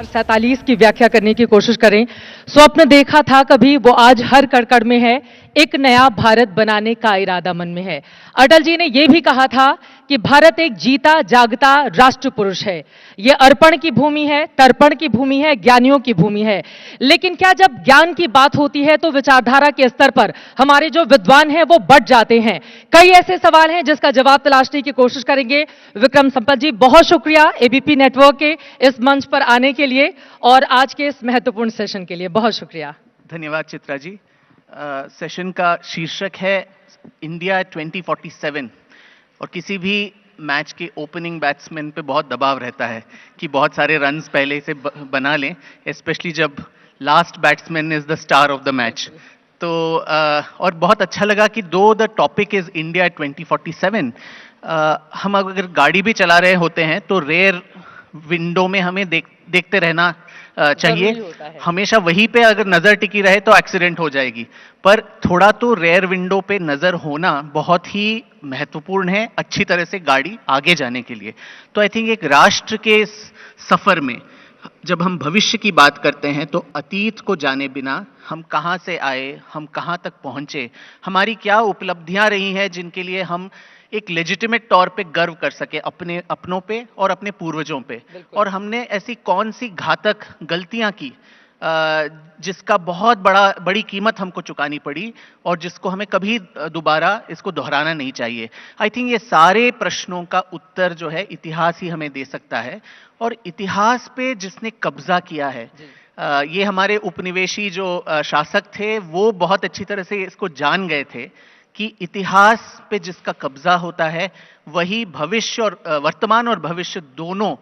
47 की व्याख्या करने की कोशिश करें। स्वप्न देखा था कभी, वो आज हर कड़कड़ में है। एक नया भारत बनाने का इरादा मन में है। अटल जी ने यह भी कहा था कि भारत एक जीता जागता राष्ट्र पुरुष है। यह अर्पण की भूमि है, तर्पण की भूमि है, ज्ञानियों की भूमि है। लेकिन क्या जब ज्ञान की बात होती है तो विचारधारा के स्तर पर हमारे जो विद्वान हैं वो बढ़ जाते हैं। कई ऐसे सवाल हैं जिसका जवाब तलाशने की कोशिश करेंगे। विक्रम संपत जी, बहुत शुक्रिया एबीपी नेटवर्क के इस मंच पर आने के लिए और आज के इस महत्वपूर्ण सेशन के लिए बहुत शुक्रिया। धन्यवाद चित्रा जी। सेशन का शीर्षक है इंडिया 2047 और किसी भी मैच के ओपनिंग बैट्समैन पे बहुत दबाव रहता है कि बहुत सारे रन्स पहले से बना लें, स्पेशली जब last batsman is the star of the match. तो और बहुत अच्छा लगा कि दो द टॉपिक इज इंडिया 2047, हम अगर गाड़ी भी चला रहे होते हैं तो रेयर विंडो में हमें देखते रहना चाहिए। हमेशा वहीं पे अगर नजर टिकी रहे तो एक्सीडेंट हो जाएगी, पर थोड़ा तो रेयर विंडो पे नजर होना बहुत ही महत्वपूर्ण है अच्छी तरह से गाड़ी आगे जाने के लिए। तो आई थिंक एक राष्ट्र के सफर में जब हम भविष्य की बात करते हैं तो अतीत को जाने बिना हम कहां से आए, हम कहां तक पहुंचे, हमारी क्या उपलब्धियां रही हैं जिनके लिए हम एक लेजिटिमेट तौर पे गर्व कर सके अपने अपनों पे और अपने पूर्वजों पे, और हमने ऐसी कौन सी घातक गलतियां की जिसका बहुत बड़ी कीमत हमको चुकानी पड़ी और जिसको हमें कभी दोबारा इसको दोहराना नहीं चाहिए। आई थिंक ये सारे प्रश्नों का उत्तर जो है इतिहास ही हमें दे सकता है, और इतिहास पे जिसने कब्जा किया है, ये हमारे उपनिवेशी जो शासक थे वो बहुत अच्छी तरह से इसको जान गए थे कि इतिहास पे जिसका कब्जा होता है वही भविष्य और वर्तमान और भविष्य दोनों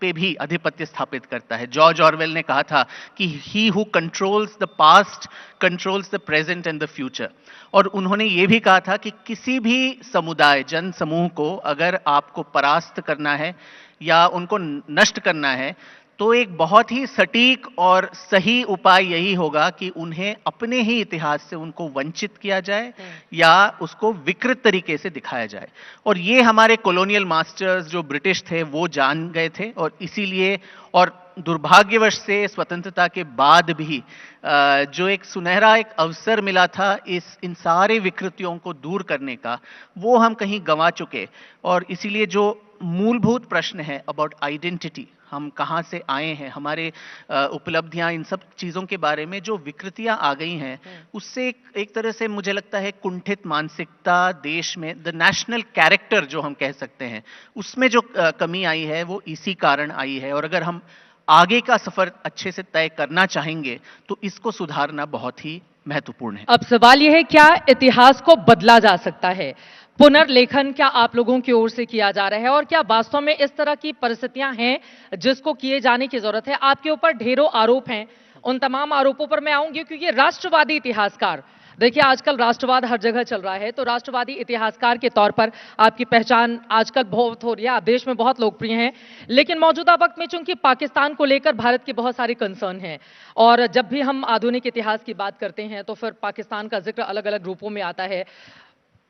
पे भी आधिपत्य स्थापित करता है। जॉर्ज ऑरवेल ने कहा था कि he who controls the past controls the present and the future. और उन्होंने ये भी कहा था कि किसी भी समुदाय जन समूह को अगर आपको परास्त करना है या उनको नष्ट करना है तो एक बहुत ही सटीक और सही उपाय यही होगा कि उन्हें अपने ही इतिहास से उनको वंचित किया जाए या उसको विकृत तरीके से दिखाया जाए। और ये हमारे कॉलोनियल मास्टर्स जो ब्रिटिश थे वो जान गए थे, और इसीलिए और दुर्भाग्यवश से स्वतंत्रता के बाद भी जो एक सुनहरा एक अवसर मिला था इन सारे विकृतियों को दूर करने का, वो हम कहीं गंवा चुके। और इसीलिए जो मूलभूत प्रश्न है अबाउट आइडेंटिटी, हम कहाँ से आए हैं, हमारे उपलब्धियां, इन सब चीजों के बारे में जो विकृतियां आ गई हैं, उससे एक तरह से मुझे लगता है कुंठित मानसिकता देश में, द नेशनल कैरेक्टर जो हम कह सकते हैं, उसमें जो कमी आई है वो इसी कारण आई है। और अगर हम आगे का सफर अच्छे से तय करना चाहेंगे तो इसको सुधारना बहुत ही महत्वपूर्ण है। अब सवाल यह है, क्या इतिहास को बदला जा सकता है? पुनर्लेखन क्या आप लोगों की ओर से किया जा रहा है, और क्या वास्तव में इस तरह की परिस्थितियां हैं जिसको किए जाने की जरूरत है? आपके ऊपर ढेरों आरोप हैं, उन तमाम आरोपों पर मैं आऊंगी क्योंकि राष्ट्रवादी इतिहासकार, देखिए आजकल राष्ट्रवाद हर जगह चल रहा है, तो राष्ट्रवादी इतिहासकार के तौर पर आपकी पहचान आजकल बहुत हो रही है, आप देश में बहुत लोकप्रिय हैं। लेकिन मौजूदा वक्त में चूंकि पाकिस्तान को लेकर भारत के बहुत सारे कंसर्न हैं, और जब भी हम आधुनिक इतिहास की बात करते हैं तो फिर पाकिस्तान का जिक्र अलग अलग रूपों में आता है।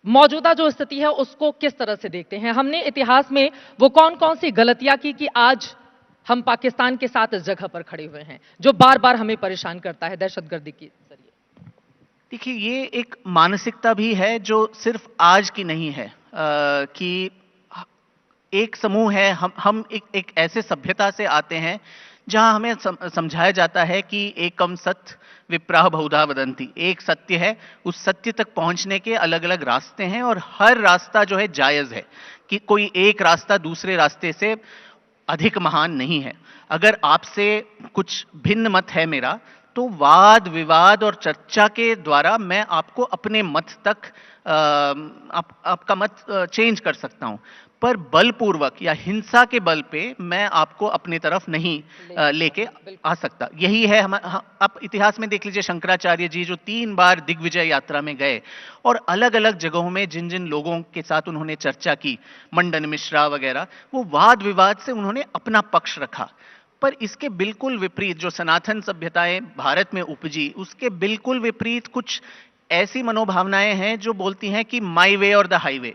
मौजूदा जो स्थिति है उसको किस तरह से देखते हैं? हमने इतिहास में वो कौन कौन सी गलतियां की कि आज हम पाकिस्तान के साथ इस जगह पर खड़े हुए हैं जो बार बार हमें परेशान करता है दहशतगर्दी के जरिए? देखिए, ये एक मानसिकता भी है जो सिर्फ आज की नहीं है, कि एक समूह है, हम एक ऐसे सभ्यता से आते हैं जहां हमें समझाया जाता है कि एकम सत्य विप्राह बहुधा वदंती, एक सत्य है, उस सत्य तक पहुंचने के अलग अलग रास्ते हैं और हर रास्ता जो है जायज है, कि कोई एक रास्ता दूसरे रास्ते से अधिक महान नहीं है। अगर आपसे कुछ भिन्न मत है मेरा, तो वाद विवाद और चर्चा के द्वारा मैं आपको अपने मत तक आपका मत चेंज कर सकता हूं, पर बलपूर्वक या हिंसा के बल पे मैं आपको अपनी तरफ नहीं लेके आ सकता। यही है आप इतिहास में देख लीजिए, शंकराचार्य जी जो 3 बार दिग्विजय यात्रा में गए और अलग अलग जगहों में जिन जिन लोगों के साथ उन्होंने चर्चा की, मंडन मिश्रा वगैरह, वो वाद विवाद से उन्होंने अपना पक्ष रखा। पर इसके बिल्कुल विपरीत जो सनातन सभ्यताएं भारत में उपजी, उसके बिल्कुल विपरीत कुछ ऐसी मनोभावनाएं हैं जो बोलती हैं कि माई वे और द हाईवे,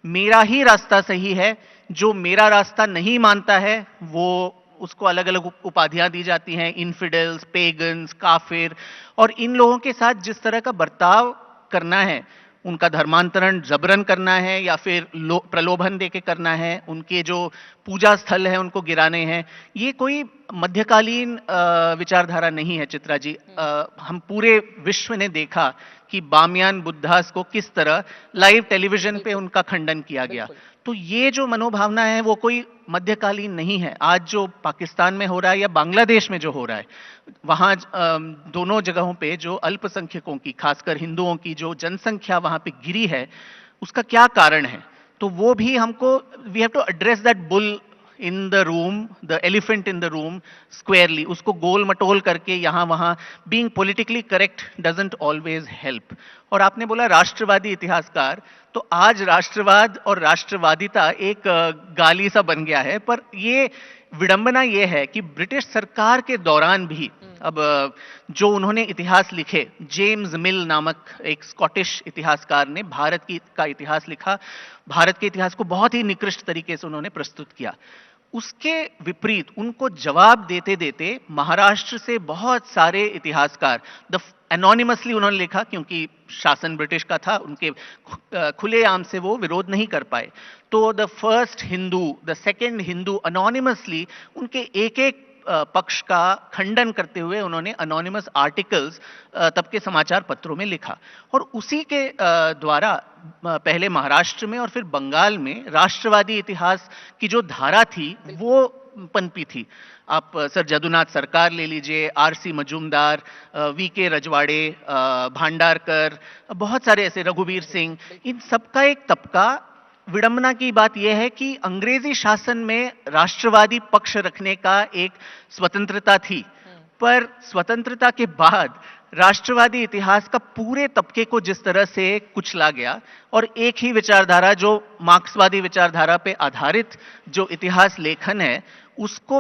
मेरा ही रास्ता सही है, जो मेरा रास्ता नहीं मानता है वो उसको अलग अलग उपाधियां दी जाती हैं, इन्फिडेल्स, पेगन्स, काफिर, और इन लोगों के साथ जिस तरह का बर्ताव करना है, उनका धर्मांतरण जबरन करना है या फिर प्रलोभन देके करना है, उनके जो पूजा स्थल है उनको गिराने हैं, ये कोई मध्यकालीन विचारधारा नहीं है चित्रा जी। हम पूरे विश्व ने देखा कि बामियान बुद्धास को किस तरह लाइव टेलीविजन पे उनका खंडन किया गया। तो ये जो मनोभावना है वो कोई मध्यकालीन नहीं है। आज जो पाकिस्तान में हो रहा है या बांग्लादेश में जो हो रहा है, वहां दोनों जगहों पे जो अल्पसंख्यकों की, खासकर हिंदुओं की जो जनसंख्या वहां पे गिरी है, उसका क्या कारण है? तो वो भी हमको, we have to address that bull in the room, the elephant in the room squarely. उसको गोल मटोल करके यहाँ वहाँ being politically correct doesn't always help. और आपने बोला राष्ट्रवादी इतिहासकार, तो आज राष्ट्रवाद और राष्ट्रवादिता एक गाली सा बन गया है। पर ये विडंबना ये है कि ब्रिटिश सरकार के दौरान भी अब जो उन्होंने इतिहास लिखे, जेम्स मिल नामक एक स्कॉटिश इतिहासकार ने भारत का इतिहास लिखा, भारत के इतिहास को बहुत ही निकृष्ट तरीके से उन्होंने प्रस्तुत किया। उसके विपरीत उनको जवाब देते देते महाराष्ट्र से बहुत सारे इतिहासकार एनोनिमसली उन्होंने लिखा, क्योंकि शासन ब्रिटिश का था, उनके खुलेआम से वो विरोध नहीं कर पाए। तो the first Hindu, the second Hindu, anonymously उनके एक एक पक्ष का खंडन करते हुए उन्होंने एनोनिमस आर्टिकल्स तब के समाचार पत्रों में लिखा। और उसी के द्वारा पहले महाराष्ट्र में और फिर बंगाल में राष्ट्रवादी इतिहास की जो धारा थी वो पनपी थी। आप सर जदुनाथ सरकार ले लीजिए, आरसी मजूमदार, वीके रजवाड़े, भांडारकर, बहुत सारे ऐसे, रघुवीर सिंह, इन सबका एक तबका। विडंबना की बात यह है कि अंग्रेजी शासन में राष्ट्रवादी पक्ष रखने का एक स्वतंत्रता थी, पर स्वतंत्रता के बाद राष्ट्रवादी इतिहास का पूरे तबके को जिस तरह से कुचला गया और एक ही विचारधारा, जो मार्क्सवादी विचारधारा पे आधारित जो इतिहास लेखन है, उसको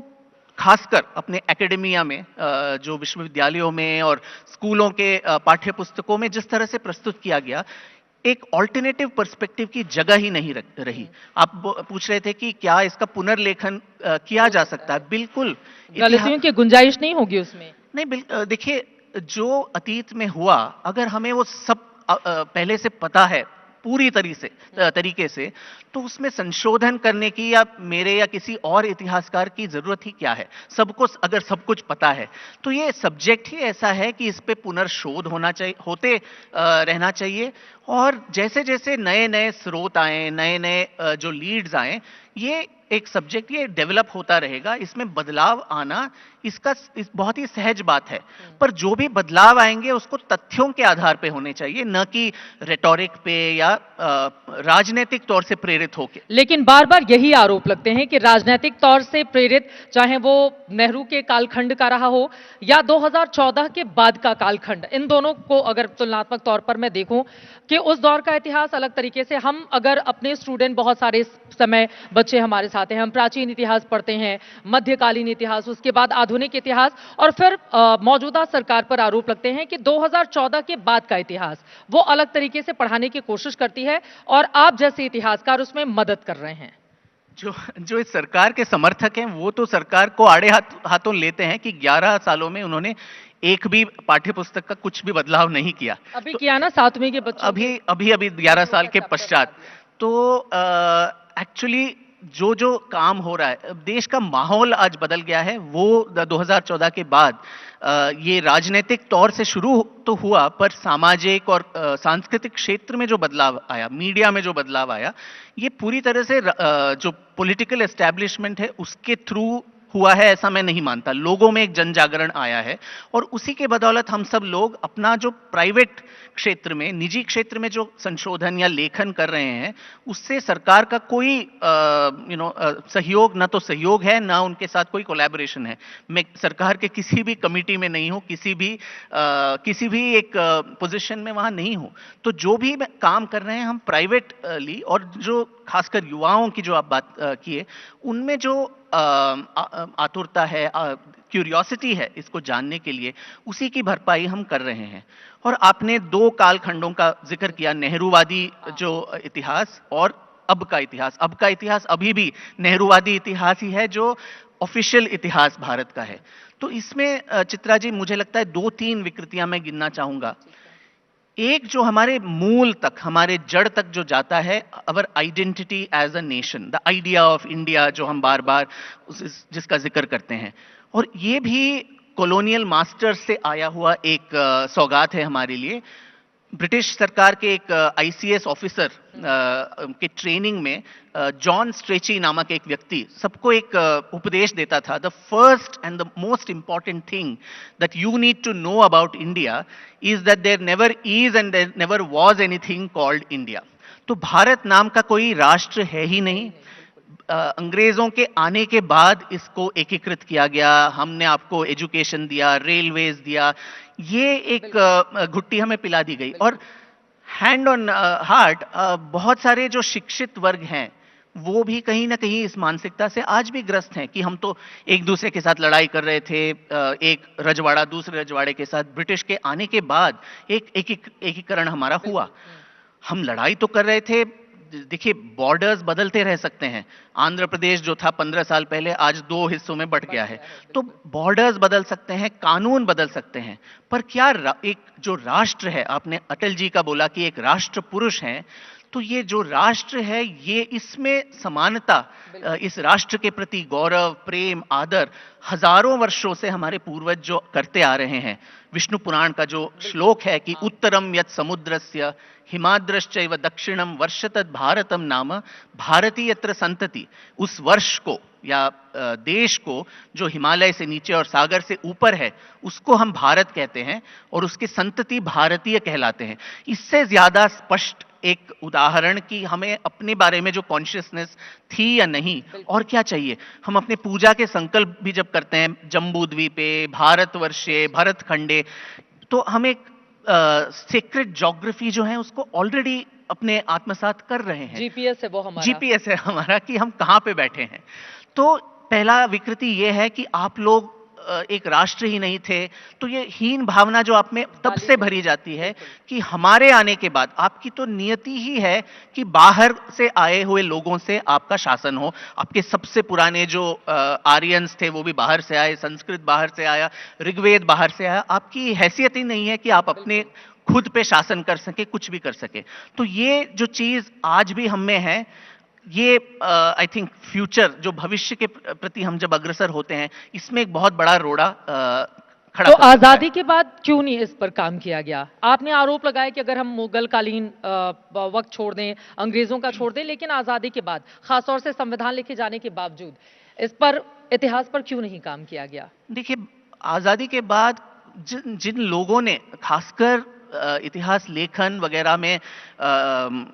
खासकर अपने एकेडमिया में, जो विश्वविद्यालयों में और स्कूलों के पाठ्य पुस्तकों में जिस तरह से प्रस्तुत किया गया, एक ऑल्टरनेटिव पर्सपेक्टिव की जगह ही नहीं रही। आप पूछ रहे थे कि क्या इसका पुनर्लेखन किया जा सकता है? बिल्कुल, गलतियों की गुंजाइश नहीं होगी उसमें। नहीं, देखिए, जो अतीत में हुआ, अगर हमें वो सब पहले से पता है पूरी तरीके से, तो उसमें संशोधन करने की या मेरे या किसी और इतिहासकार की जरूरत ही क्या है? सबको अगर सब कुछ पता है, तो ये सब्जेक्ट ही ऐसा है कि इस पे पुनर्शोध होते रहना चाहिए। और जैसे जैसे नए नए स्रोत आए, नए नए जो लीड्स आए, ये एक सब्जेक्ट ये डेवलप होता रहेगा। इसमें बदलाव आना बहुत ही सहज बात है, पर जो भी बदलाव आएंगे उसको तथ्यों के आधार पे होने चाहिए, न कि रेटोरिक पे या राजनीतिक तौर से प्रेरित होके। लेकिन बार बार यही आरोप लगते हैं कि राजनीतिक तौर से प्रेरित, चाहे वो नेहरू के कालखंड का रहा हो या 2014 के बाद का कालखंड, इन दोनों को अगर तुलनात्मक तौर पर मैं देखूं कि उस दौर का इतिहास अलग तरीके से, हम अगर अपने स्टूडेंट, बहुत सारे समय बच्चे हमारे साथ हैं, हम प्राचीन इतिहास पढ़ते हैं, मध्यकालीन इतिहास, उसके बाद आधुनिक इतिहास, और फिर मौजूदा सरकार पर आरोप लगते हैं कि 2014 के बाद का इतिहास वो अलग तरीके से पढ़ाने की कोशिश करती है और आप जैसे इतिहासकार उसमें मदद कर रहे हैं। जो इस सरकार के समर्थक हैं वो तो सरकार को आड़े हाथों लेते हैं कि 11 सालों में उन्होंने एक भी पाठ्यपुस्तक का कुछ भी बदलाव नहीं किया। अभी तो किया ना 7वीं के बच्चों, अभी 11 साल के पश्चात। तो एक्चुअली जो काम हो रहा है, देश का माहौल आज बदल गया है। वो 2014 के बाद ये राजनीतिक तौर से शुरू तो हुआ, पर सामाजिक और सांस्कृतिक क्षेत्र में जो बदलाव आया, मीडिया में जो बदलाव आया, ये पूरी तरह से जो पॉलिटिकल एस्टैब्लिशमेंट है उसके थ्रू हुआ है, ऐसा मैं नहीं मानता। लोगों में एक जन जागरण आया है और उसी के बदौलत हम सब लोग अपना जो प्राइवेट क्षेत्र में, निजी क्षेत्र में जो संशोधन या लेखन कर रहे हैं, उससे सरकार का कोई सहयोग, ना तो सहयोग है, ना उनके साथ कोई कोलैबोरेशन है। मैं सरकार के किसी भी कमिटी में नहीं हूं, किसी भी एक पोजीशन में वहां नहीं हूं। तो जो भी काम कर रहे हैं हम प्राइवेटली, और जो खासकर युवाओं की जो आप बात किए, उनमें जो आतुरता है, क्यूरियोसिटी है इसको जानने के लिए, उसी की भरपाई हम कर रहे हैं। और आपने 2 कालखंडों का जिक्र किया, नेहरूवादी जो इतिहास और अब का इतिहास। अब का इतिहास अभी भी नेहरूवादी इतिहास ही है, जो ऑफिशियल इतिहास भारत का है। तो इसमें चित्रा जी मुझे लगता है 2-3 विकृतियां मैं गिनना चाहूंगा। एक जो हमारे मूल तक, हमारे जड़ तक जो जाता है, our identity as a nation, the idea of India, जो हम बार बार जिसका जिक्र करते हैं, और ये भी कॉलोनियल मास्टर्स से आया हुआ एक सौगात है हमारे लिए। ब्रिटिश सरकार के एक आईसीएस ऑफिसर के ट्रेनिंग में जॉन स्ट्रेची नामक एक व्यक्ति सबको एक उपदेश देता था, the first and the most important thing that you need to know about India is that there never is and there never was anything called India. तो भारत नाम का कोई राष्ट्र है ही नहीं। अंग्रेजों के आने के बाद इसको एकीकृत किया गया, हमने आपको एजुकेशन दिया, रेलवेज दिया, ये एक घुट्टी हमें पिला दी गई। और हैंड ऑन हार्ट बहुत सारे जो शिक्षित वर्ग हैं वो भी कहीं ना कहीं इस मानसिकता से आज भी ग्रस्त हैं कि हम तो एक दूसरे के साथ लड़ाई कर रहे थे, एक रजवाड़ा दूसरे रजवाड़े के साथ। ब्रिटिश के आने के बाद एक एकीकरण हमारा हुआ, हम लड़ाई तो कर रहे थे। देखिए, बॉर्डर्स बदलते रह सकते हैं। आंध्र प्रदेश जो था 15 साल पहले आज 2 हिस्सों में बंट गया है। तो बॉर्डर्स बदल सकते हैं, कानून बदल सकते हैं, पर क्या एक जो राष्ट्र है, आपने अटल जी का बोला कि एक राष्ट्र पुरुष हैं, तो ये जो राष्ट्र है, ये इसमें समानता, इस राष्ट्र के प्रति गौरव, प्रेम, आदर हजारों वर्षों से हमारे पूर्वज जो करते आ रहे हैं। विष्णु पुराण का जो श्लोक है कि उत्तरम यत् समुद्रस्य हिमाद्रश्चैव दक्षिणम वर्षतत् भारतम नाम भारतीयत्र संतति, उस वर्ष को या देश को जो हिमालय से नीचे और सागर से ऊपर है उसको हम भारत कहते हैं, और उसकी संतति भारतीय कहलाते हैं। इससे ज्यादा स्पष्ट एक उदाहरण कि हमें अपने बारे में जो कॉन्शियसनेस थी या नहीं, और क्या चाहिए। हम अपने पूजा के संकल्प भी जब करते हैं, जम्बू द्वीपे भारतवर्षे भरतखंडे, तो हम एक सेक्रेट ज्योग्राफी जो है उसको ऑलरेडी अपने आत्मसात कर रहे हैं। जीपीएस है वो हमारा, जीपीएस है हमारा कि हम कहां पे बैठे हैं। तो पहला विकृति ये है कि आप लोग एक राष्ट्र ही नहीं थे। तो ये हीन भावना जो आप में तब से भरी जाती है कि हमारे आने के बाद आपकी तो नियति ही है कि बाहर से आए हुए लोगों से आपका शासन हो। आपके सबसे पुराने जो आर्यंस थे वो भी बाहर से आए, संस्कृत बाहर से आया, ऋग्वेद बाहर से आया। आपकी हैसियत ही नहीं है कि आप अपने खुद पे शासन कर सके, कुछ भी कर सके। तो ये जो चीज आज भी हम में है, ये आई थिंक फ्यूचर जो भविष्य के प्रति हम जब अग्रसर होते हैं, इसमें एक बहुत बड़ा रोड़ा खड़ा तो कर सकता आजादी है। के बाद क्यों नहीं इस पर काम किया गया? आपने आरोप लगाया कि अगर हम मुगल कालीन वक्त छोड़ दें, अंग्रेजों का छोड़ दें, लेकिन आजादी के बाद खासतौर से संविधान लिखे जाने के बावजूद इस पर, इतिहास पर क्यों नहीं काम किया गया? देखिए, आजादी के बाद जिन लोगों ने खासकर इतिहास लेखन वगैरह में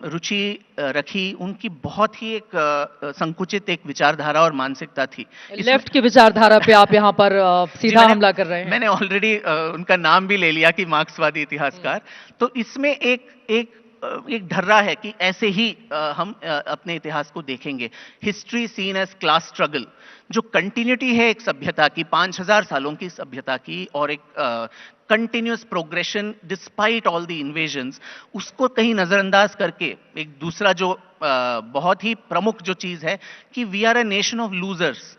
रुचि रखी, उनकी बहुत ही एक संकुचित एक विचारधारा और मानसिकता थी। लेफ्ट की विचारधारा पे आप यहाँ पर सीधा हमला कर रहे हैं। मैंने ऑलरेडी उनका नाम भी ले लिया कि मार्क्सवादी इतिहासकार। तो इसमें एक ढर्रा है कि ऐसे ही हम अपने इतिहास को देखेंगे। History seen as class struggle, जो कंटिन्यूटी है एक सभ्यता की, 5000 सालों की सभ्यता की, और एक continuous progression despite all the invasions, उसको कहीं नजरअंदाज करके एक दूसरा जो बहुत ही प्रमुख जो चीज है कि we are a nation of losers.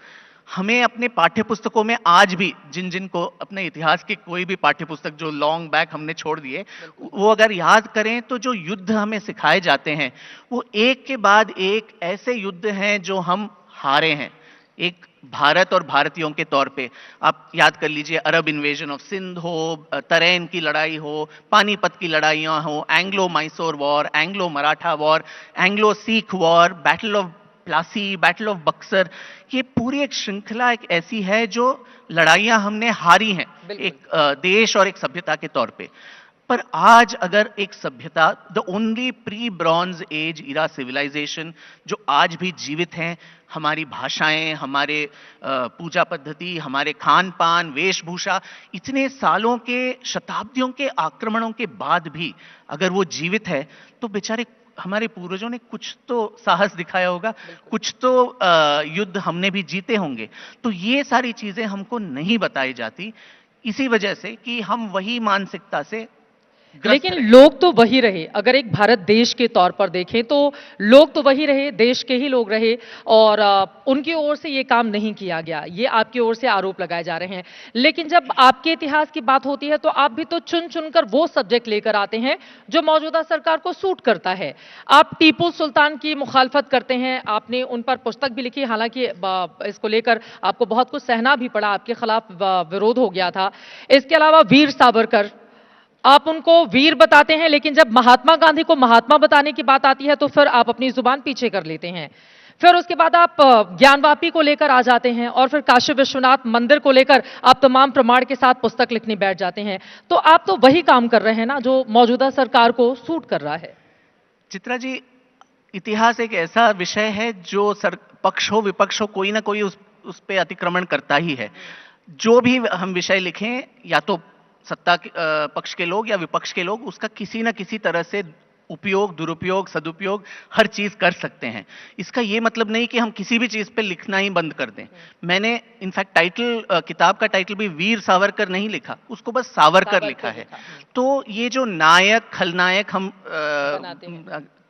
हमें अपने पाठ्य पुस्तकों में आज भी जिन को अपने इतिहास के कोई भी पाठ्य पुस्तक जो लॉन्ग बैक हमने छोड़ दिए, वो अगर याद करें तो जो युद्ध हमें सिखाए जाते हैं वो एक के बाद एक ऐसे युद्ध हैं जो हम हारे हैं। एक भारत और भारतीयों के तौर पे आप याद कर लीजिए, अरब इन्वेजन ऑफ सिंध हो, तरैन की लड़ाई हो, पानीपत की लड़ाइयां हो, Anglo Mysore war, Anglo Maratha war, Anglo Sikh war, battle of Plassey, battle of Buxar, ये पूरी एक श्रृंखला एक ऐसी है जो लड़ाइयां हमने हारी हैं एक देश और एक सभ्यता के तौर पे। पर आज अगर एक सभ्यता, the only pre bronze age era civilization जो आज भी जीवित हैं, हमारी भाषाएं, हमारे पूजा पद्धति, हमारे खान पान, वेशभूषा, इतने सालों के, शताब्दियों के आक्रमणों के बाद भी अगर वो जीवित है, तो बेचारे हमारे पूर्वजों ने कुछ तो साहस दिखाया होगा, कुछ तो युद्ध हमने भी जीते होंगे। तो ये सारी चीजें हमको नहीं बताई जाती, इसी वजह से कि हम वही मानसिकता से ग्रस्त लेकिन रहे। लोग तो वही रहे। अगर एक भारत देश के तौर पर देखें तो लोग तो वही रहे, देश के ही लोग रहे, और उनकी ओर से ये काम नहीं किया गया, ये आपकी ओर से आरोप लगाए जा रहे हैं। लेकिन जब आपके इतिहास की बात होती है तो आप भी तो चुन चुनकर वो सब्जेक्ट लेकर आते हैं जो मौजूदा सरकार को सूट करता है। आप टीपू सुल्तान की मुखालफत करते हैं, आपने उन पर पुस्तक भी लिखी, हालांकि इसको लेकर आपको बहुत कुछ सहना भी पड़ा, आपके खिलाफ विरोध हो गया था। इसके अलावा वीर सावरकर, आप उनको वीर बताते हैं, लेकिन जब महात्मा गांधी को महात्मा बताने की बात आती है तो फिर आप अपनी जुबान पीछे कर लेते हैं। फिर उसके बाद आप ज्ञानवापी को लेकर आ जाते हैं, और फिर काशी विश्वनाथ मंदिर को लेकर आप तमाम प्रमाण के साथ पुस्तक लिखने बैठ जाते हैं। तो आप तो वही काम कर रहे हैं ना जो मौजूदा सरकार को सूट कर रहा है। चित्रा जी, इतिहास एक ऐसा विषय है जो पक्ष हो विपक्ष हो, कोई ना कोई उस पे अतिक्रमण करता ही है। जो भी हम विषय लिखें, या तो सत्ता पक्ष के लोग या विपक्ष के लोग, उसका किसी ना किसी तरह से उपयोग, दुरुपयोग, सदुपयोग हर चीज कर सकते हैं। इसका ये मतलब नहीं कि हम किसी भी चीज पे लिखना ही बंद कर दें। मैंने इनफैक्ट किताब का टाइटल भी वीर सावरकर नहीं लिखा, उसको बस सावरकर लिखा है। तो ये जो नायक खलनायक हम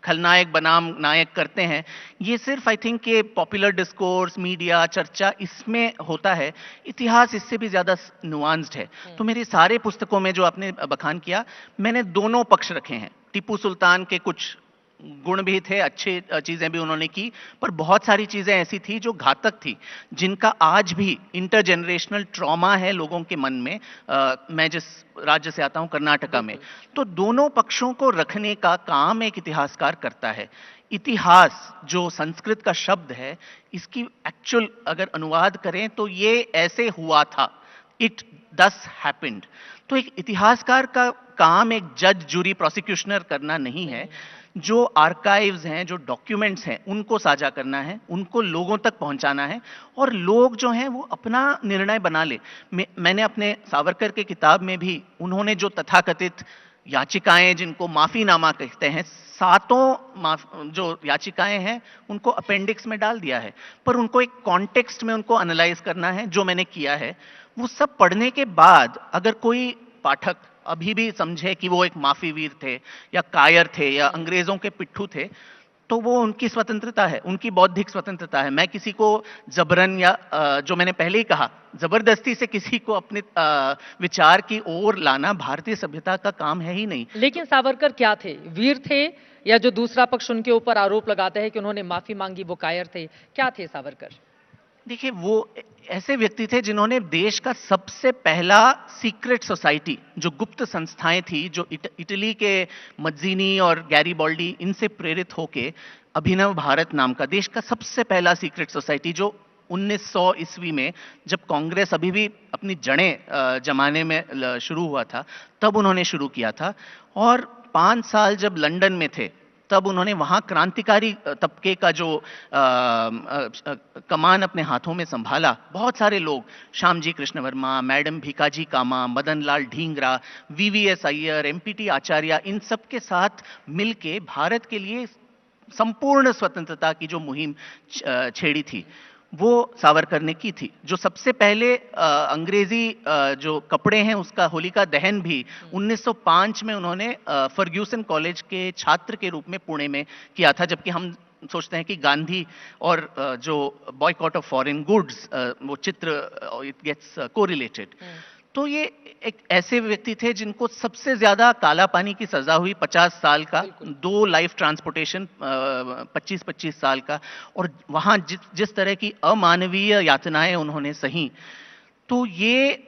खलनायक बनाम नायक करते हैं, ये सिर्फ आई थिंक के पॉपुलर डिस्कोर्स, मीडिया, चर्चा, इसमें होता है। इतिहास इससे भी ज्यादा नुआंस्ड है। तो मेरी सारे पुस्तकों में जो आपने बखान किया, मैंने दोनों पक्ष रखे हैं। टीपू सुल्तान के कुछ गुण भी थे, अच्छी चीजें भी उन्होंने की, पर बहुत सारी चीजें ऐसी थी जो घातक थी, जिनका आज भी इंटरजेनरेशनल ट्रॉमा है लोगों के मन में। मैं जिस राज्य से आता हूं, कर्नाटका में, तो दोनों पक्षों को रखने का काम एक इतिहासकार करता है। इतिहास जो संस्कृत का शब्द है, इसकी एक्चुअल अगर अनुवाद करें तो ये ऐसे हुआ था, इट दस हैपेंड। तो एक इतिहासकार का काम एक जज, जूरी, प्रोसिक्यूशनर करना नहीं है। जो आर्काइव्स हैं, जो डॉक्यूमेंट्स हैं, उनको साझा करना है, उनको लोगों तक पहुंचाना है, और लोग जो हैं वो अपना निर्णय बना ले। मैंने अपने सावरकर के किताब में भी उन्होंने जो तथाकथित याचिकाएं, जिनको माफीनामा कहते हैं, सातों जो याचिकाएं हैं, उनको अपेंडिक्स में डाल दिया है। पर उनको एक कॉन्टेक्स्ट में उनको एनालाइज करना है, जो मैंने किया है। वो सब पढ़ने के बाद अगर कोई पाठक अभी भी समझे कि वो एक माफी वीर थे, या कायर थे, या अंग्रेजों के पिट्ठू थे, तो वो उनकी स्वतंत्रता है, उनकी बौद्धिक स्वतंत्रता है। मैं किसी को जबरन, या जो मैंने पहले ही कहा, जबरदस्ती से किसी को अपने विचार की ओर लाना भारतीय सभ्यता का काम है ही नहीं। लेकिन सावरकर क्या थे? वीर थे, या जो दूसरा पक्ष उनके ऊपर आरोप लगाता है कि उन्होंने माफी मांगी, वो कायर थे? क्या थे सावरकर? देखिए, वो ऐसे व्यक्ति थे जिन्होंने देश का सबसे पहला सीक्रेट सोसाइटी, जो गुप्त संस्थाएं थी, जो इटली के मज्जीनी और गैरीबॉल्डी, इनसे प्रेरित होके अभिनव भारत नाम का देश का सबसे पहला सीक्रेट सोसाइटी, जो 1900 ईस्वी में, जब कांग्रेस अभी भी अपनी जड़ें जमाने में शुरू हुआ था, तब उन्होंने शुरू किया था। और 5 साल जब लंदन में थे, तब उन्होंने वहां क्रांतिकारी तबके का जो कमान अपने हाथों में संभाला। बहुत सारे लोग, श्यामजी कृष्ण वर्मा, मैडम भीकाजी कामा, मदन लाल ढींगरा, वीवीएस अय्यर, एमपीटी आचार्य, इन सब के साथ मिलके भारत के लिए संपूर्ण स्वतंत्रता की जो मुहिम छेड़ी थी, वो सावरकर ने की थी। जो सबसे पहले अंग्रेजी जो कपड़े हैं, उसका होलिका दहन भी 1905 में उन्होंने फर्ग्यूसन कॉलेज के छात्र के रूप में पुणे में किया था। जबकि हम सोचते हैं कि गांधी और जो बॉयकॉट ऑफ फॉरेन गुड्स, वो चित्र, इट गेट्स कोरिलेटेड। तो ये एक ऐसे व्यक्ति थे जिनको सबसे ज्यादा काला पानी की सजा हुई, 50 साल का, 2 लाइफ ट्रांसपोर्टेशन 25-25 साल का, और वहां जिस तरह की अमानवीय यातनाएं उन्होंने सही। तो ये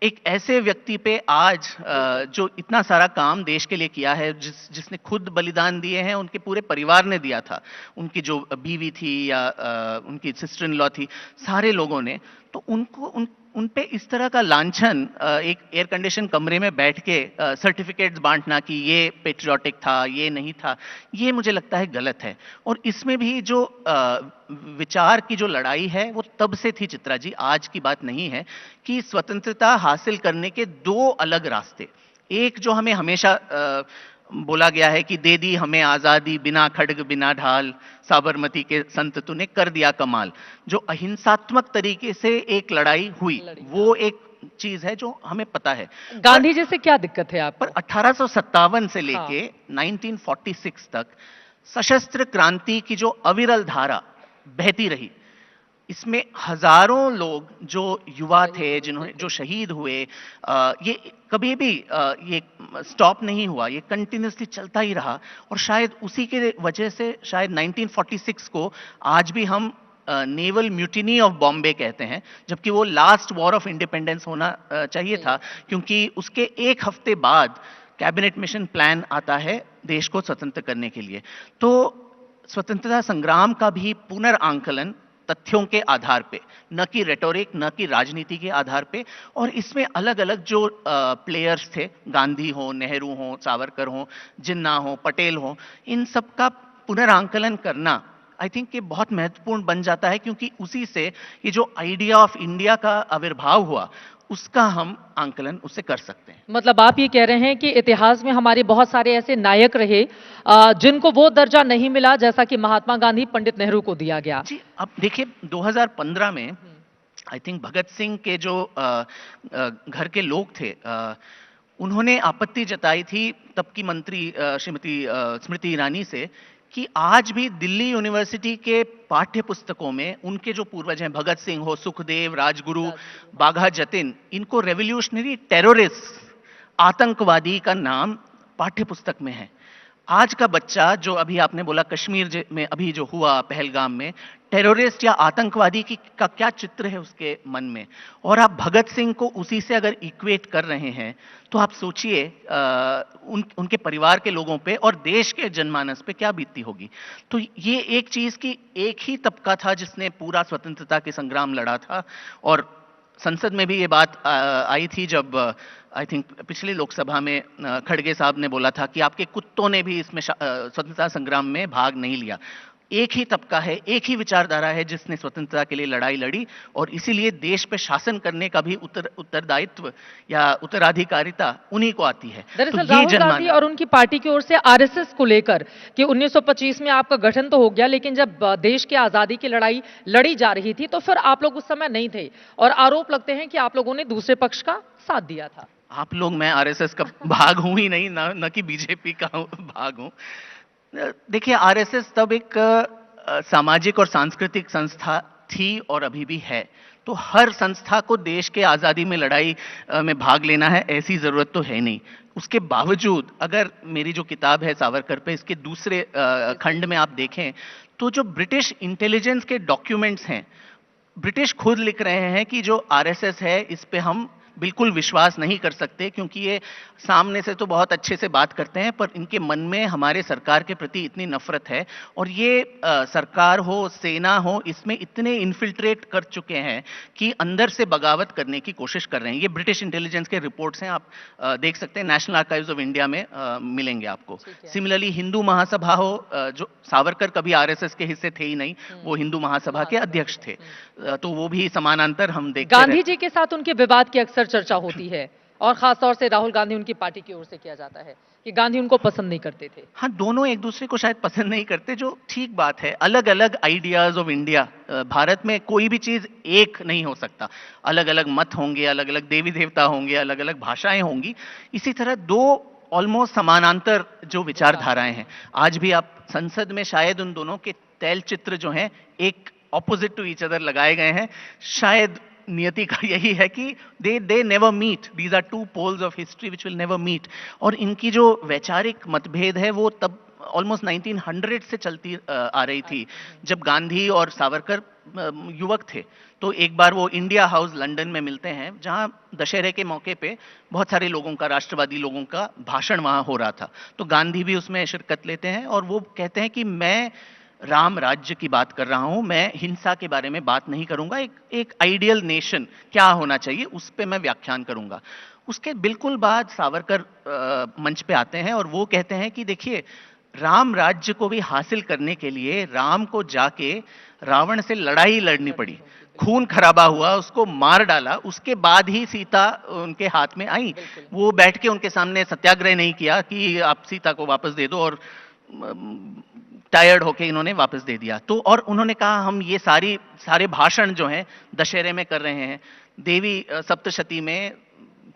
एक ऐसे व्यक्ति पे आज जो इतना सारा काम देश के लिए किया है, जिसने खुद बलिदान दिए हैं, उनके पूरे परिवार ने दिया था, उनकी जो बीवी थी या उनकी सिस्टर इन लॉ थी, सारे लोगों ने। तो उन पे इस तरह का लांछन, एक एयर कंडीशन कमरे में बैठ के सर्टिफिकेट्स बांटना कि ये पेट्रियोटिक था, ये नहीं था, ये मुझे लगता है गलत है। और इसमें भी जो विचार की जो लड़ाई है, वो तब से थी चित्रा जी, आज की बात नहीं है। कि स्वतंत्रता हासिल करने के 2 अलग रास्ते, एक जो हमें हमेशा बोला गया है कि दे दी हमें आजादी बिना खड्ग बिना ढाल, साबरमती के संत तूने कर दिया कमाल। जो अहिंसात्मक तरीके से एक लड़ाई हुई, वो एक चीज है जो हमें पता है। गांधी जी से क्या दिक्कत है आपको? पर 1857 से हाँ। लेके 1946 तक सशस्त्र क्रांति की जो अविरल धारा बहती रही, इसमें हजारों लोग जो युवा थे, जिन्होंने जो शहीद हुए, ये कभी भी ये स्टॉप नहीं हुआ, ये कंटिन्यूसली चलता ही रहा। और शायद उसी के वजह से शायद 1946 को आज भी हम नेवल म्यूटिनी ऑफ बॉम्बे कहते हैं, जबकि वो लास्ट वॉर ऑफ इंडिपेंडेंस होना चाहिए था, क्योंकि उसके एक हफ्ते बाद कैबिनेट मिशन प्लान आता है देश को स्वतंत्र करने के लिए। तो स्वतंत्रता संग्राम का भी पुनर्आंकलन तथ्यों के आधार पे, न कि रेटोरिक, न कि राजनीति के आधार पे, और इसमें अलग अलग जो प्लेयर्स थे, गांधी हो, नेहरू हो, सावरकर हो, जिन्ना हो, पटेल हो, इन सब का पुनर्आंकलन करना आई थिंक ये बहुत महत्वपूर्ण बन जाता है, क्योंकि उसी से ये जो आइडिया ऑफ इंडिया का आविर्भाव हुआ, उसका हम आंकलन उससे कर सकते हैं। मतलब आप ये कह रहे हैं कि इतिहास में हमारे बहुत सारे ऐसे नायक रहे जिनको वो दर्जा नहीं मिला जैसा कि महात्मा गांधी, पंडित नेहरू को दिया गया। जी, अब देखिए 2015 में आई थिंक भगत सिंह के जो घर के लोग थे, उन्होंने आपत्ति जताई थी तब की मंत्री श्रीमती स्मृति ईरानी से, कि आज भी दिल्ली यूनिवर्सिटी के पाठ्य पुस्तकों में उनके जो पूर्वज हैं, भगत सिंह हो, सुखदेव, राजगुरु, बाघा जतिन, इनको रेवोल्यूशनरी टेररिस्ट, आतंकवादी का नाम पाठ्य पुस्तक में है। आज का बच्चा, जो अभी आपने बोला कश्मीर में अभी जो हुआ पहलगाम में, टेररिस्ट या आतंकवादी का क्या चित्र है उसके मन में, और आप भगत सिंह को उसी से अगर इक्वेट कर रहे हैं, तो आप सोचिए उनके परिवार के लोगों पे और देश के जनमानस पे क्या बीतती होगी। तो ये एक चीज की, एक ही तबका था जिसने पूरा स्वतंत्रता के संग्राम लड़ा था, और संसद में भी ये बात आई थी जब आई थिंक पिछली लोकसभा में खड़गे साहब ने बोला था कि आपके कुत्तों ने भी इसमें स्वतंत्रता संग्राम में भाग नहीं लिया। एक ही तबका है, एक ही विचारधारा है जिसने स्वतंत्रता के लिए लड़ाई लड़ी, और इसीलिए देश पे शासन करने का भी उत्तरदायित्व या उत्तराधिकारिता उन्हीं को आती है। दरअसल राहुल गांधी और उनकी पार्टी की ओर से आरएसएस को लेकर कि 1925 में आपका गठन तो हो गया, लेकिन जब देश की आजादी की लड़ाई लड़ी जा रही थी तो फिर आप लोग उस समय नहीं थे, और आरोप लगते हैं कि आप लोगों ने दूसरे पक्ष का साथ दिया था। आप लोग, मैं आरएसएस का भाग हूं ही नहीं, न कि बीजेपी का भाग हूं। देखिए, आरएसएस तब एक सामाजिक और सांस्कृतिक संस्था थी और अभी भी है। तो हर संस्था को देश के आजादी में लड़ाई में भाग लेना है ऐसी जरूरत तो है नहीं। उसके बावजूद अगर मेरी जो किताब है सावरकर पे, इसके दूसरे खंड में आप देखें तो जो ब्रिटिश इंटेलिजेंस के डॉक्यूमेंट्स हैं, ब्रिटिश खुद लिख रहे हैं कि जो आरएसएस है इस पे हम बिल्कुल विश्वास नहीं कर सकते, क्योंकि ये सामने से तो बहुत अच्छे से बात करते हैं, पर इनके मन में हमारे सरकार के प्रति इतनी नफरत है, और ये सरकार हो, सेना हो, इसमें इतने इन्फिल्ट्रेट कर चुके हैं कि अंदर से बगावत करने की कोशिश कर रहे हैं। ये ब्रिटिश इंटेलिजेंस के रिपोर्ट्स हैं, आप देख सकते हैं, नेशनल आर्काइव्स ऑफ इंडिया में मिलेंगे आपको। सिमिलरली हिंदू महासभा हो, जो सावरकर कभी आरएसएस के हिस्से थे ही नहीं, वो हिंदू महासभा के अध्यक्ष थे, तो वो भी समानांतर हम देखते हैं। गांधी जी के साथ उनके विवाद की अक्सर चर्चा होती है, और खासतौर से राहुल गांधी उनकी पार्टी की ओर से किया जाता है कि गांधी उनको पसंद नहीं करते थे। हाँ, दोनों एक दूसरे को शायद पसंद नहीं करते, जो ठीक बात है। अलग अलग आइडियाज ऑफ इंडिया, भारत में कोई भी चीज एक नहीं हो सकता, अलग अलग मत होंगे, अलग अलग देवी देवता होंगे, अलग अलग भाषाएं होंगी। इसी तरह दो ऑलमोस्ट समानांतर जो विचारधाराएं हैं, आज भी आप संसद में शायद उन दोनों के तैल चित्र जो हैं एक ऑपोजिट टू ईच अदर लगाए गए हैं। शायद नियति का यही है कि they never meet, these are two poles of history which will never meet. और इनकी जो वैचारिक मतभेद है वो तब ऑलमोस्ट 1900 से चलती आ रही थी, जब गांधी और सावरकर युवक थे। तो एक बार वो इंडिया हाउस लंदन में मिलते हैं, जहां दशहरे के मौके पे बहुत सारे लोगों का, राष्ट्रवादी लोगों का भाषण वहां हो रहा था। तो गांधी भी उसमें शिरकत लेते हैं और वो कहते हैं कि मैं राम राज्य की बात कर रहा हूं, मैं हिंसा के बारे में बात नहीं करूंगा, एक आइडियल नेशन क्या होना चाहिए उस पे मैं व्याख्यान करूंगा। उसके बिल्कुल बाद सावरकर मंच पे आते हैं और वो कहते हैं कि देखिए, राम राज्य को भी हासिल करने के लिए राम को जाके रावण से लड़ाई लड़नी पड़ी। खून खराबा हुआ, उसको मार डाला, उसके बाद ही सीता उनके हाथ में आई। वो बैठ के उनके सामने सत्याग्रह नहीं किया कि आप सीता को वापस दे दो, और टायर्ड होके इन्होंने वापस दे दिया। तो और उन्होंने कहा हम ये सारे भाषण जो हैं दशहरे में कर रहे हैं, देवी सप्तशती में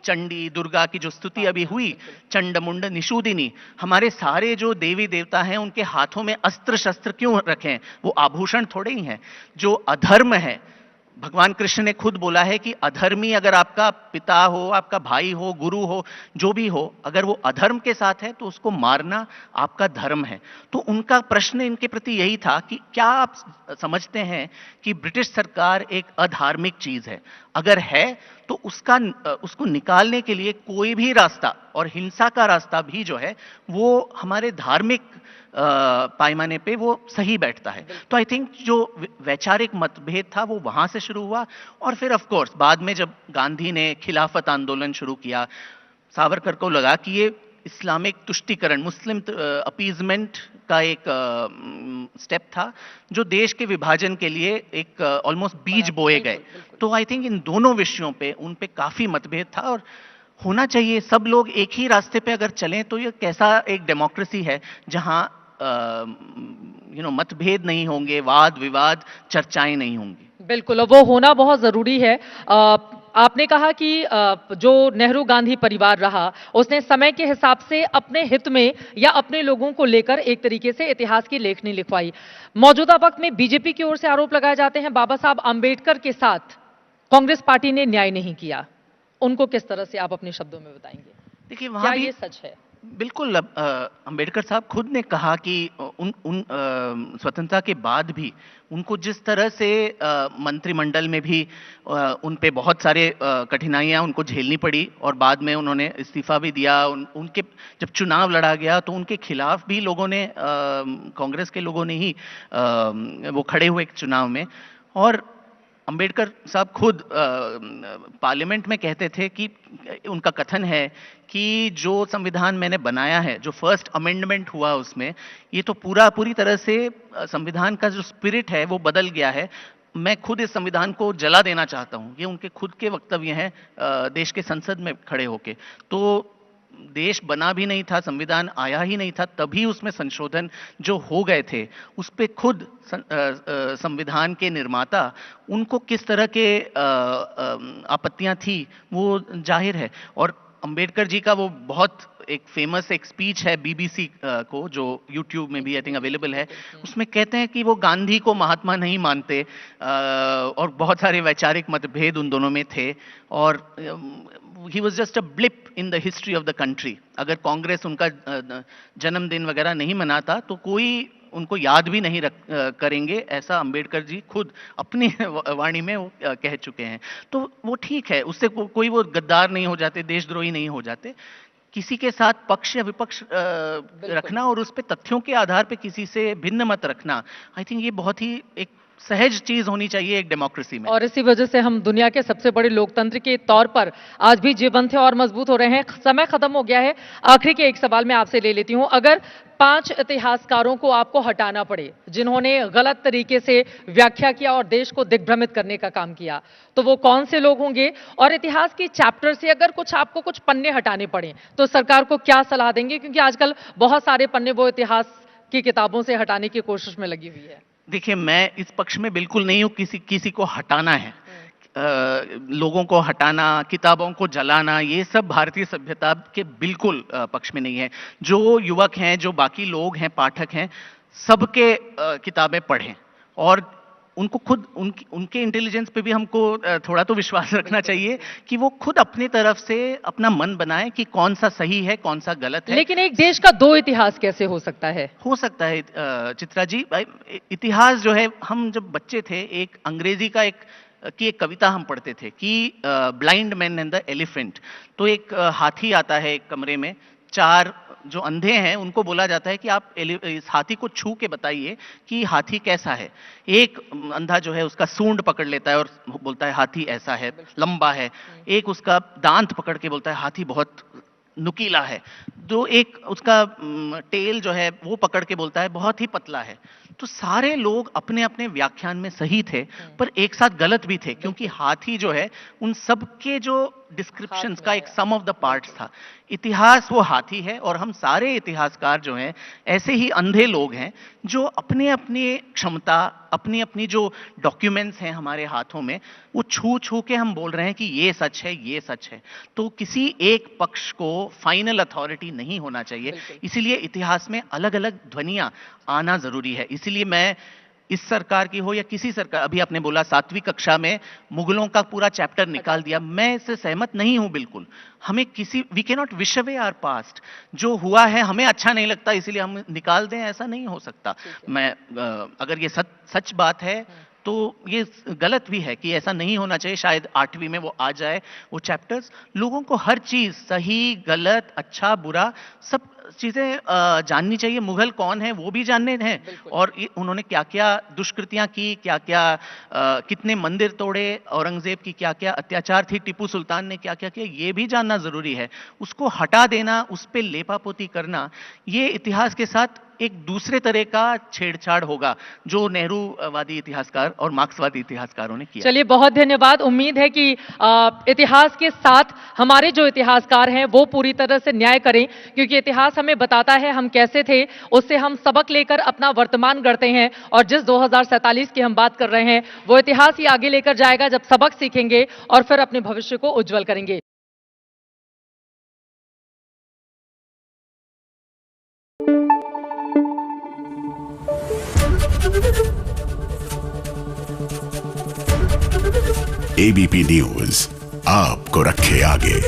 चंडी दुर्गा की जो स्तुति अभी हुई, चंड मुंड निषूदिनी, हमारे सारे जो देवी देवता हैं उनके हाथों में अस्त्र शस्त्र क्यों रखें? वो आभूषण थोड़े ही हैं। जो अधर्म है, भगवान कृष्ण ने खुद बोला है कि अधर्मी अगर आपका पिता हो, आपका भाई हो, गुरु हो, जो भी हो, अगर वो अधर्म के साथ है तो उसको मारना आपका धर्म है। तो उनका प्रश्न इनके प्रति यही था कि क्या आप समझते हैं कि ब्रिटिश सरकार एक अधार्मिक चीज है? अगर है तो उसको निकालने के लिए कोई भी रास्ता, और हिंसा का रास्ता भी जो है वो हमारे धार्मिक पैमाने पे वो सही बैठता है। तो आई थिंक जो वैचारिक मतभेद था वो वहां से शुरू हुआ, और फिर ऑफ कोर्स बाद में जब गांधी ने खिलाफत आंदोलन शुरू किया, सावरकर को लगा कि ये इस्लामिक तुष्टीकरण, मुस्लिम अपीजमेंट का एक स्टेप था जो देश के विभाजन के लिए एक ऑलमोस्ट बीज बोए गए। तो आई थिंक इन दोनों विषयों पे उन पे काफी मतभेद था, और होना चाहिए सब लोग एक ही रास्ते पे अगर चलें तो ये कैसा एक डेमोक्रेसी है जहां मतभेद नहीं होंगे, वाद विवाद चर्चाएं नहीं होंगी। बिल्कुल, और वो होना बहुत जरूरी है। आपने कहा कि जो नेहरू गांधी परिवार रहा, उसने समय के हिसाब से अपने हित में या अपने लोगों को लेकर एक तरीके से इतिहास की लेखनी लिखवाई। मौजूदा वक्त में बीजेपी की ओर से आरोप लगाए जाते हैं बाबा साहब आंबेडकर के साथ कांग्रेस पार्टी ने न्याय नहीं किया। उनको किस तरह से आप अपने शब्दों में बताएंगे? देखिए क्या वहां भी ये सच है? बिल्कुल, अंबेडकर साहब खुद ने कहा कि उन स्वतंत्रता के बाद भी उनको जिस तरह से मंत्रिमंडल में भी उन पे बहुत सारे कठिनाइयां उनको झेलनी पड़ी, और बाद में उन्होंने इस्तीफा भी दिया। उनके जब चुनाव लड़ा गया तो उनके खिलाफ भी लोगों ने, कांग्रेस के लोगों ने ही वो खड़े हुए चुनाव में। और अंबेडकर साहब खुद पार्लियामेंट में कहते थे कि उनका कथन है कि जो संविधान मैंने बनाया है, जो फर्स्ट अमेंडमेंट हुआ उसमें, ये तो पूरी तरह से संविधान का जो स्पिरिट है वो बदल गया है। मैं खुद इस संविधान को जला देना चाहता हूं। ये उनके खुद के वक्तव्य हैं देश के संसद में खड़े होके। तो देश बना भी नहीं था, संविधान आया ही नहीं था, तभी उसमें संशोधन जो हो गए थे उस पे खुद संविधान के निर्माता, उनको किस तरह के आपत्तियां थी वो जाहिर है। और अंबेडकर जी का वो बहुत एक फेमस एक स्पीच है बीबीसी को, जो यूट्यूब में भी आई थिंक अवेलेबल है। उसमें कहते हैं कि वो गांधी को महात्मा नहीं मानते, और बहुत सारे वैचारिक मतभेद उन दोनों में थे, और he was just a blip in the history of the country. अगर कांग्रेस उनका जन्मदिन वगैरह नहीं मनाता तो कोई उनको याद भी नहीं करेंगे, ऐसा अंबेडकर जी खुद अपनी वाणी में वो कह चुके हैं। तो वो ठीक है, उससे कोई वो गद्दार नहीं हो जाते, देशद्रोही नहीं हो जाते। किसी के साथ पक्ष या विपक्ष रखना और उस पे तथ्यों के आधार पे किसी से भिन्न मत रखना, आई थिंक ये बहुत ही एक सहज चीज होनी चाहिए एक डेमोक्रेसी में। और इसी वजह से हम दुनिया के सबसे बड़े लोकतंत्र के तौर पर आज भी जीवंत और मजबूत हो रहे हैं। समय खत्म हो गया है, आखिरी के एक सवाल मैं आपसे ले लेती हूं। अगर 5 इतिहासकारों को आपको हटाना पड़े जिन्होंने गलत तरीके से व्याख्या किया और देश को दिग्भ्रमित करने का काम किया, तो वो कौन से लोग होंगे? और इतिहास की चैप्टर से अगर आपको कुछ पन्ने हटाने पड़े तो सरकार को क्या सलाह देंगे? क्योंकि आजकल बहुत सारे पन्ने वो इतिहास की किताबों से हटाने की कोशिश में लगी हुई है। देखिए, मैं इस पक्ष में बिल्कुल नहीं हूं किसी को हटाना है। लोगों को हटाना, किताबों को जलाना, ये सब भारतीय सभ्यता के बिल्कुल पक्ष में नहीं है। जो युवक हैं, जो बाकी लोग हैं, पाठक हैं, सबके किताबें पढ़ें, और उनको खुद उनके इंटेलिजेंस पे भी हमको थोड़ा तो विश्वास रखना चाहिए कि वो खुद अपनी तरफ से अपना मन बनाए कि कौन सा सही है, कौन सा गलत है। लेकिन एक देश का 2 इतिहास कैसे हो सकता है? हो सकता है चित्रा जी। इतिहास जो है, हम जब बच्चे थे, एक अंग्रेजी का एक कविता हम पढ़ते थे कि blind man and the elephant. तो एक हाथी आता है एक कमरे में, 4 जो अंधे हैं उनको बोला जाता है कि आप इस हाथी को छू के बताइए कि हाथी कैसा है। एक अंधा जो है उसका सूंड पकड़ लेता है और बोलता है हाथी ऐसा है, लंबा है। एक उसका दांत पकड़ के बोलता है हाथी बहुत नुकीला है, जो एक उसका टेल जो है वो पकड़ के बोलता है बहुत ही पतला है। तो सारे लोग अपने अपने व्याख्यान में सही थे, पर एक साथ गलत भी थे, क्योंकि हाथी जो है उन सब के जो डिस्क्रिप्शंस का एक सम ऑफ द पार्ट्स था। इतिहास वो हाथी है, और हम सारे इतिहासकार जो हैं ऐसे ही अंधे लोग हैं जो अपने अपनी क्षमता, अपनी अपनी जो डॉक्यूमेंट्स हैं हमारे हाथों में, वो छू छू के हम बोल रहे हैं कि ये सच है, ये सच है। तो किसी एक पक्ष को फाइनल अथॉरिटी नहीं होना चाहिए, इसीलिए इतिहास में अलग अलग ध्वनियां आना जरूरी है। इसीलिए मैं इस सरकार की हो या किसी सरकार, अभी आपने बोला 7वीं कक्षा में मुगलों का पूरा चैप्टर निकाल दिया, मैं इससे सहमत नहीं हूं बिल्कुल। हमें we can not wish away our past. जो हुआ है हमें अच्छा नहीं लगता इसलिए हम निकाल दें, ऐसा नहीं हो सकता। मैं अगर ये सच बात है तो ये गलत भी है कि ऐसा नहीं होना चाहिए। शायद 8वीं में वो आ जाए वो चैप्टर्स। लोगों को हर चीज, सही गलत, अच्छा बुरा, सब चीजें जाननी चाहिए। मुगल कौन है वो भी जानने हैं, और उन्होंने क्या क्या दुष्कृतियां की, क्या क्या कितने मंदिर तोड़े, औरंगजेब की क्या क्या अत्याचार थी, टीपू सुल्तान ने क्या क्या किया, ये भी जानना जरूरी है। उसको हटा देना, उस पर लेपापोती करना, ये इतिहास के साथ एक दूसरे तरह का छेड़छाड़ होगा जो नेहरूवादी इतिहासकार और मार्क्सवादी इतिहासकारों ने किया। चलिए, बहुत धन्यवाद। उम्मीद है कि इतिहास के साथ हमारे जो इतिहासकार हैं वो पूरी तरह से न्याय करें, क्योंकि इतिहास हमें बताता है हम कैसे थे, उससे हम सबक लेकर अपना वर्तमान गढ़ते हैं। और जिस 2047 की हम बात कर रहे हैं वो इतिहास ही आगे लेकर जाएगा, जब सबक सीखेंगे और फिर अपने भविष्य को उज्जवल करेंगे। एबीपी न्यूज आपको रखे आगे।